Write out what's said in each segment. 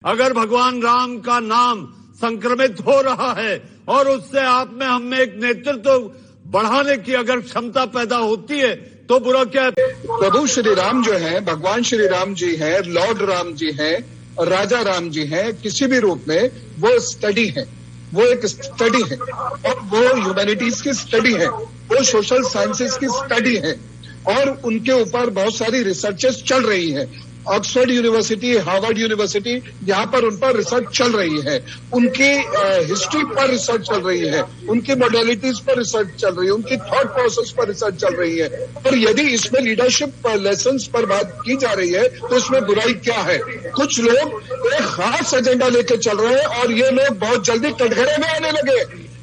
अगर भगवान राम का नाम संक्रमित हो रहा है और उससे आप में हम में एक नेतृत्व बढ़ाने की अगर क्षमता पैदा होती है तो बुरा क्या है। प्रभु श्री राम जो है, भगवान श्री राम जी हैं, लॉर्ड राम जी हैं, राजा राम जी हैं, किसी भी रूप में वो स्टडी है, वो एक स्टडी है और वो ह्यूमैनिटीज की स्टडी है, वो सोशल साइंसेस की स्टडी है और उनके ऊपर बहुत सारी रिसर्चेस चल रही है। ऑक्सफोर्ड यूनिवर्सिटी, हार्वर्ड यूनिवर्सिटी, यहाँ पर उन पर रिसर्च चल रही है, उनकी हिस्ट्री पर रिसर्च चल रही है, उनकी मॉडलिटीज पर रिसर्च चल रही है, उनकी थॉट प्रोसेस पर रिसर्च चल रही है। और यदि इसमें लीडरशिप लेसन्स पर बात की जा रही है तो इसमें बुराई क्या है। कुछ लोग एक खास एजेंडा लेके चल रहे हैं और ये लोग बहुत जल्दी कटघरे में आने लगे,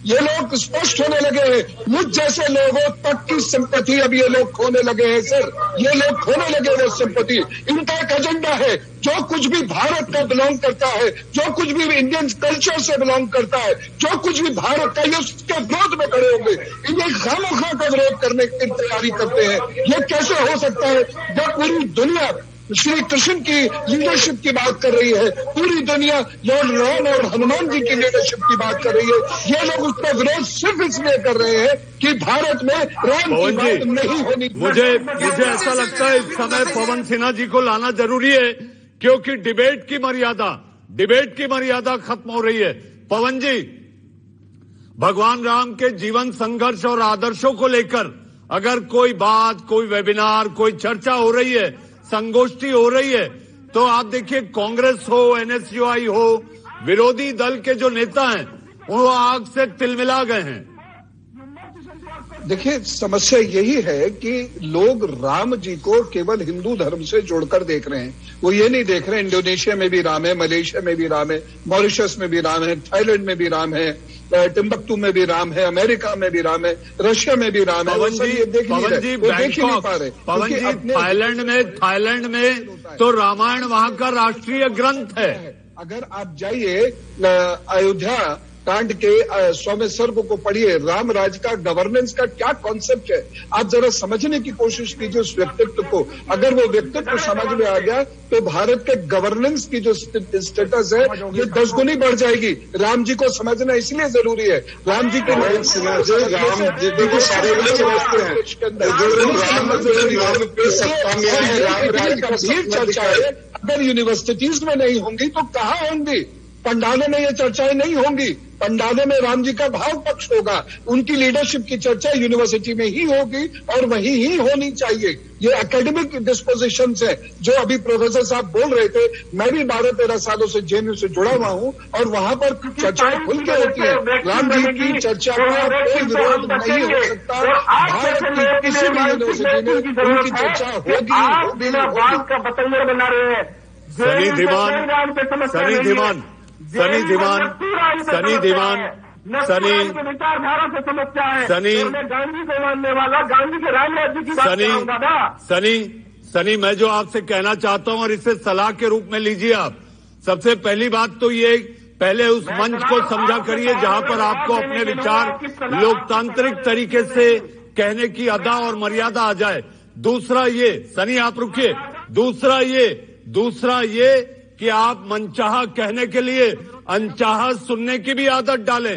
ये लोग स्पष्ट होने लगे हैं। मुझ जैसे लोगों तक की सिंपैथी अब ये लोग खोने लगे हैं सर, ये लोग खोने लगे वो सिंपैथी। इनका एक एजेंडा है, जो कुछ भी भारत का बिलोंग करता है, जो कुछ भी इंडियन कल्चर से बिलोंग करता है, जो कुछ भी भारत का, ये उसके विरोध में खड़े होंगे। इन्हें खामोखा का विरोध करने की तैयारी करते हैं। ये कैसे हो सकता है जब पूरी दुनिया श्री कृष्ण की लीडरशिप की बात कर रही है, पूरी दुनिया लॉर्ड राम और हनुमान जी की लीडरशिप की बात कर रही है। ये लोग उसका विरोध सिर्फ इसलिए कर रहे हैं कि भारत में राम की बात नहीं होनी। मुझे ऐसा लगता है इस समय पवन सिन्हा जी को लाना जरूरी है क्योंकि डिबेट की मर्यादा खत्म हो रही है। पवन जी, भगवान राम के जीवन संघर्ष और आदर्शों को लेकर अगर कोई बात, कोई वेबिनार, कोई चर्चा हो रही है, संगोष्ठी हो रही है, तो आप देखिए कांग्रेस हो, एनएसयूआई हो, विरोधी दल के जो नेता हैं वो आग से तिलमिला गए हैं। देखिए, समस्या यही है कि लोग राम जी को केवल हिंदू धर्म से जोड़कर देख रहे हैं। वो ये नहीं देख रहे इंडोनेशिया में भी राम है, मलेशिया में भी राम है, मॉरिशस में भी राम है, थाईलैंड में भी राम है, टिम्बकटू में भी राम है, अमेरिका में भी राम है, रशिया में भी राम है। पवन जी, थाईलैंड में तो रामायण वहां का राष्ट्रीय ग्रंथ है। अगर आप जाइए अयोध्या कांड के 100वें सर्ग को पढ़िए, राम राज का गवर्नेंस का क्या कॉन्सेप्ट है, आप जरा समझने की कोशिश कीजिए उस व्यक्तित्व को। अगर वो व्यक्तित्व समझ में आ गया तो भारत के गवर्नेंस की जो स्टेटस है ये 10 गुनी बढ़ जाएगी। राम जी को समझना इसलिए जरूरी है। राम जी के चर्चा है, अगर यूनिवर्सिटीज में नहीं होंगी तो कहाँ होंगी? पंडालों में ये चर्चाएं नहीं होंगी। पंडालों में राम जी का भाव पक्ष होगा, उनकी लीडरशिप की चर्चा यूनिवर्सिटी में ही होगी और वहीं ही होनी चाहिए। ये एकेडमिक डिस्पोजिशंस है जो अभी प्रोफेसर साहब बोल रहे थे। मैं भी 12-13 सालों से जेएनयू से जुड़ा हुआ हूं और वहां पर चर्चाएं खुल के होती है। राम जी की चर्चा का कोई विरोध नहीं हो सकता। भारत की किसी भी यूनिवर्सिटी में उनकी चर्चा होगी। सनी, मैं जो आपसे कहना चाहता हूं और इसे सलाह के रूप में लीजिए आप। सबसे पहली बात तो ये, पहले उस मंच को समझा करिए जहां पर आपको अपने विचार लोकतांत्रिक तरीके से कहने की अदा और मर्यादा आ जाए। दूसरा ये, सनी आप रुकिए, दूसरा ये कि आप मनचाहा कहने के लिए अनचाहा सुनने की भी आदत डालें।